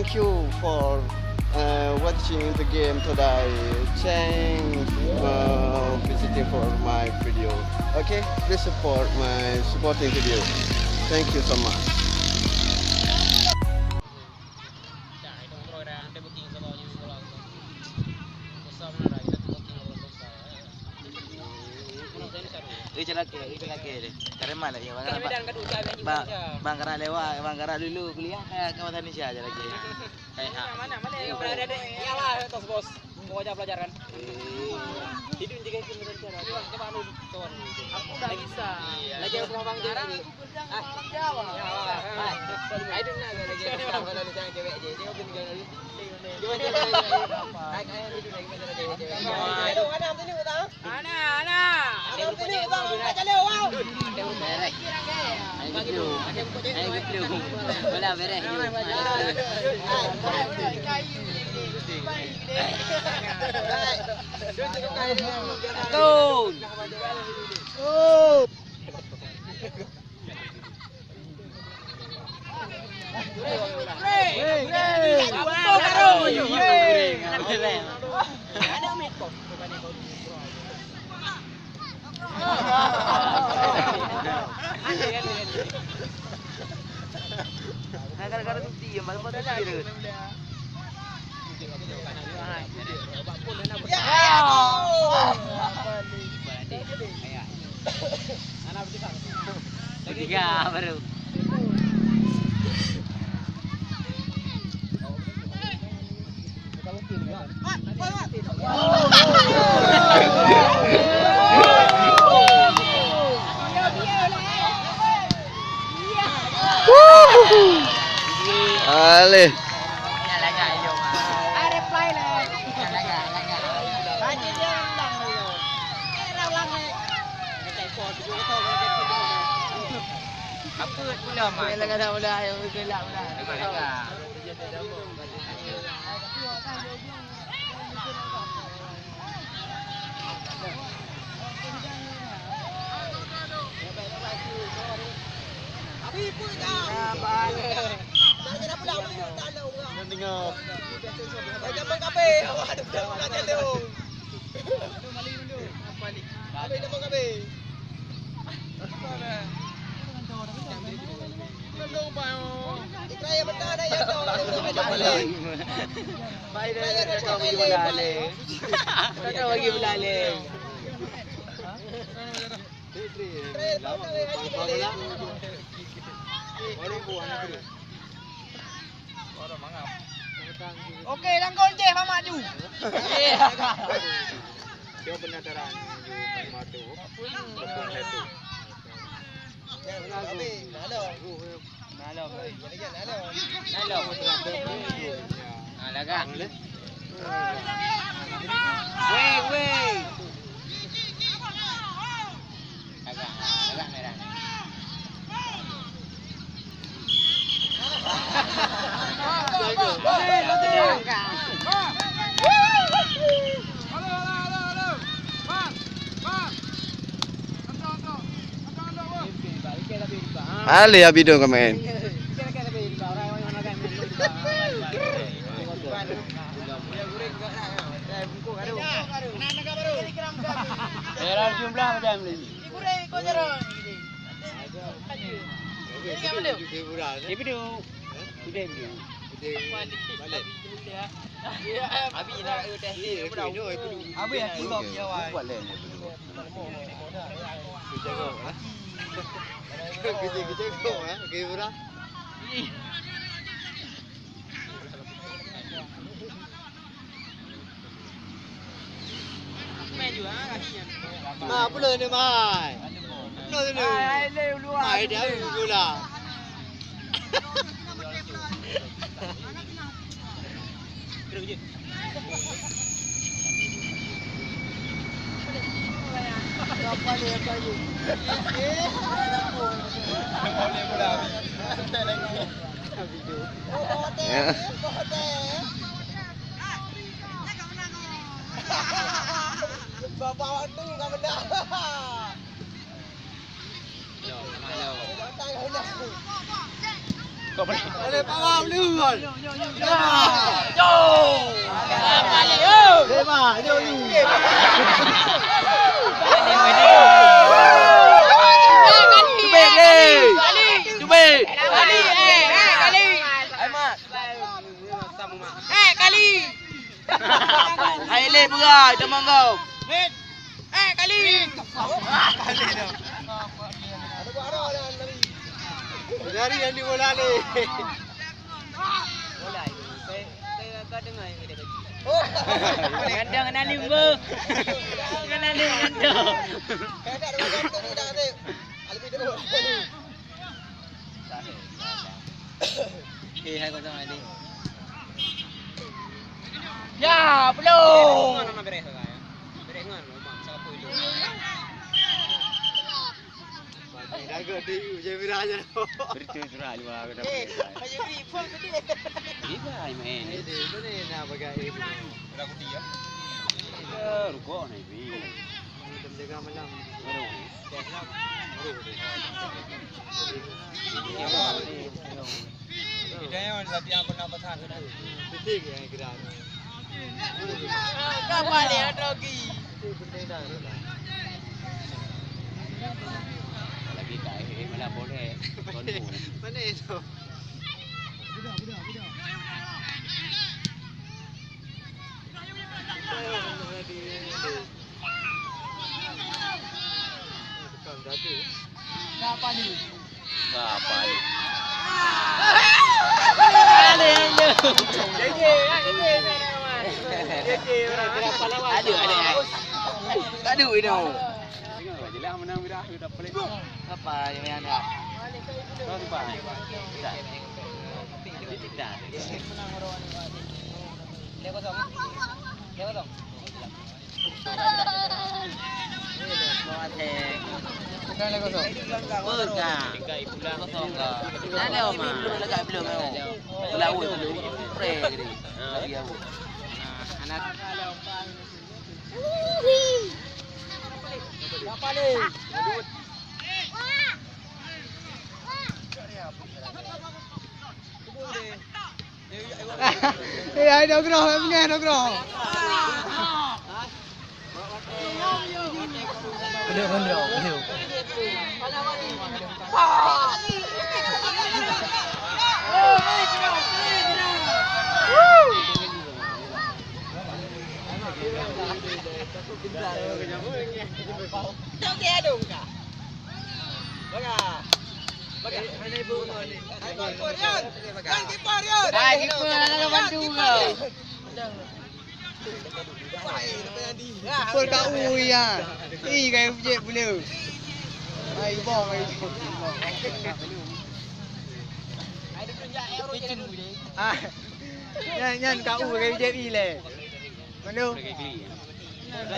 thank you for watching the game today. Thanks visiting for my video. Okay, please support my supporting video. Thank you so much. Itu lagi. Karena mana ya bang Kara lewat, bang Kara dulu kuliah kayak kawasan Indonesia aja lagi. Kayak mana berada di iyalah tos bos. Pokoknya pelajaran. Hidup juga kita cara. Coba anu kawan. Aku udah bisa. Lagi aku ngomong jarang. Orang Jawa. Ayo nak lagi kalau ada cewek je. Dia mungkin jangan dulu. Gara-gara tu diam, malam tu dia. Tiga baru. Ale. Apa pula mak? Dah yang gelap dah. Abi pun dah. Jangan pula aku tak ada orang. Jangan tengok. Jangan kape. Awak ada belajar dia. Kape nama kape. Ikraya benar dah ya tu. Baik dah kau bagi belale. Kau bagi belale. Okey, langkon je Mama ju. Dia penadaran matu. Agak merah. Ale abi dong kemain. Era jumlah macam ni. Kurang kau jalan. Tapi tu udah dia. Balik. Abi nak test dia pun dah. Abi aku kau dia wai. Buat lain ni dulu. Jaga ah. Kerja kau ah, okey pura. Main juga kakinya. Ma, apa ni mai? Apa ni? Ai leu luar. Mai dia gula. Terus je. Apa ni apa ni? Boleh pula. Santai lagi. Video. Oh, hotel. Bawa tu kau benda. Yo, mana lo? Datang kau dah. Kau boleh. Ada pawang dulu. Hai le berai teman kau. Dari yang di bola ni. Bola itu. Saya kau dengar yang dia kata. Gandang kena limba. Kena limba gandang. Kau tak ada macam tu ni dah kata. Lebih teruk. Hai kau sama ni. Ya, belum. Mana beres kau ya? Beres ngan lu, mak siapa itu? Jaga dia je viranya. Bercerah lu aku dah. Ayo beri phone tadi. Iya, main. Ini mana nak pakai ini. Dah aku dia. Ruko ni bi. Kita jaga malam. Kita yang latihan pernah pasang tu. Betul yang gerak. Kapal ni ada lagi. Penting dah. Lagi kai mana boleh. Mana itu? Kapal ni. Apa ni? Aduh ini. Jelas menang dah sudah pelik. Apa yang anda? Kau apa? Tidak. Tidak. Dia kosong. Dia kosong. Bukan lagi kosong. Bukan. Tingkai pulang kosong ke. Ada oma. Belum lagi belum. Laut belum. Pre gini. Lagi aku. Anak. Kapal ni. Ai đâu cái em nghe đâu cái Được. Đâu nghe đủ cả. Baga. Hai ibu ni. Hai kiper Rian. Kan kiper Rian. Hai kiper nak bantu kau. Kiper kat ui ya. Kai je boleh. Ai bong ai. Hai dia tunjuk euro je dulu je. Ah. Nyan kat ui kai je le. Mana?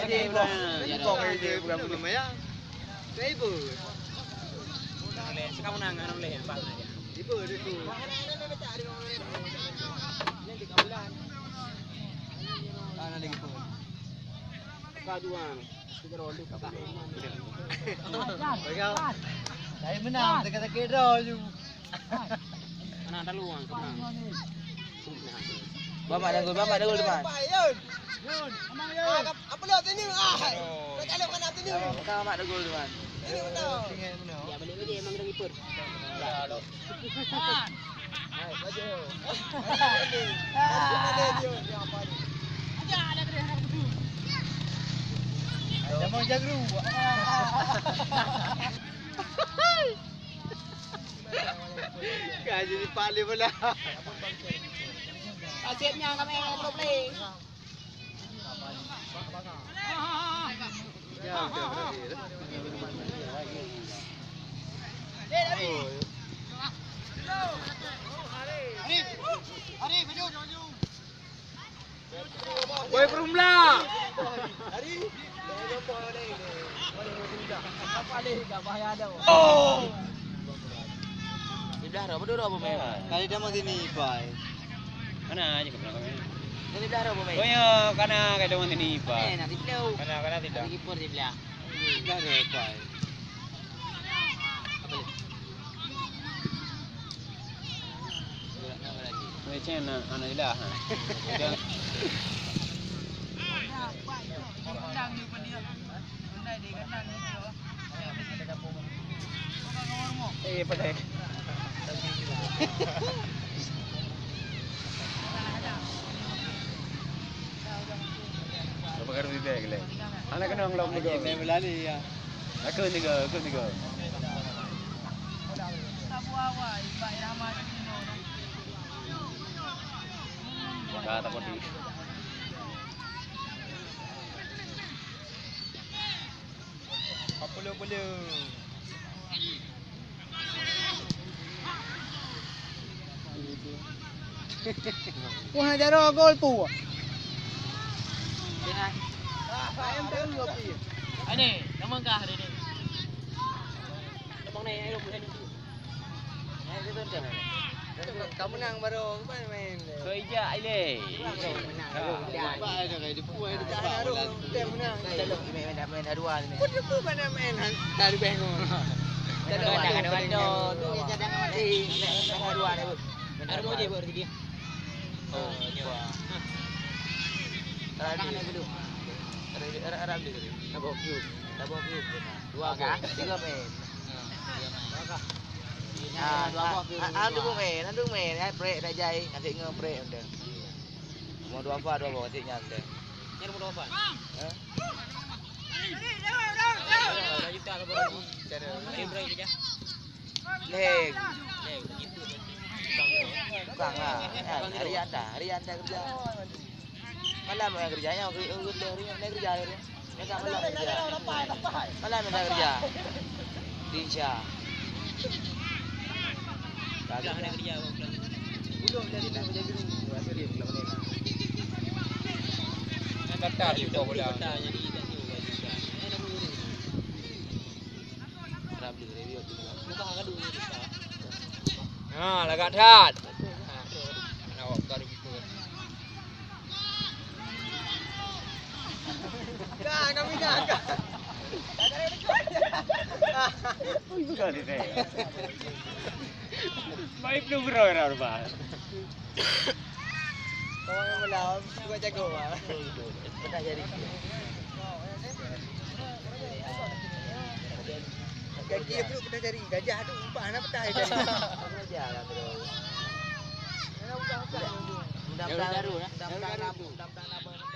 Jadi bong ai je bukan belum ya. Kai ibu. Sekarang menang kan boleh nampak aja. Ibu dia tu. Yang 3 bulan. Ana lagi pun. Kaduan. Kita rondo kat bawah. Baiklah. Saya menang dekat-dekat draw je. Menang dah luang kau menang. Bapak dah gol depan. Apa lihat ini? Kau tak lihat mana ini? Bapak dah gol depan. Ini menang. Ya balik aja memang dah kiper. Hai, baju. Jamang jagru. Kaji di pali pula. Asyiknya kami pro play. Ya, udah berarti. Arif, maju. Boy Perumla. Arif. Apa ni? Tak bahaya dah. Oh. Sebelah dah berdua apa main? Kali dah mau sini, Pai. Mana aja ke belakang ni? Dari belah apa main? Pokoknya kana kada want ni pa. Nak tiplau. Kana tidak. Kiper di belah. Dah ada, Pai. Apa ni? Macam anak ilah. Pandai. Apa kau bibek le? Anak kena ngelok ni go. Main melali ya. Aku ni go. Kata poti. Boleh. Wah, jaro gol pu. Ini, nama kah hari ini? Abang ni, ayo boleh ni. Kamu menang baru main. Kerja ile. Apa ada kayak di puai di bawah. Dia menang. Main dua ni. Apa mana main dari bengong. Ada tu yang cadangan mati. Main dua ni. Ada moje baru tiga. Oh, nyawa. Ada dulu. Ada dulu. Double cube. Dua kah? Tiga main. Andu main, break dah jai, nanti nge-break anda. Mau dua apa nanti nyanda. Ni mau dua apa? Leg. Bukan lah. Hari anda kerja. Malam kerjanya, kerja. Mereka malam kerja. Malam kerja. Dinsya. Belah nak kerja belah. Belum jadi nak kerja dulu. Rasa dia belah mana. Nak kata dia bola. Kata jadi tak tahu juga. Nak mulu. Ram di review tu. Muka agak dulu ni. Ha, lagak dat. Nak baru gitu. Dah, kami dah. Itu kali ni. Baik tu berapa orang? Kau yang malam, gua jago lah. Pernah jadi. Gaji tu pernah cari, gajah tu umpan apa tak cari? Gajah lah terus. Mudah-mudahan. Mudah-mudahan.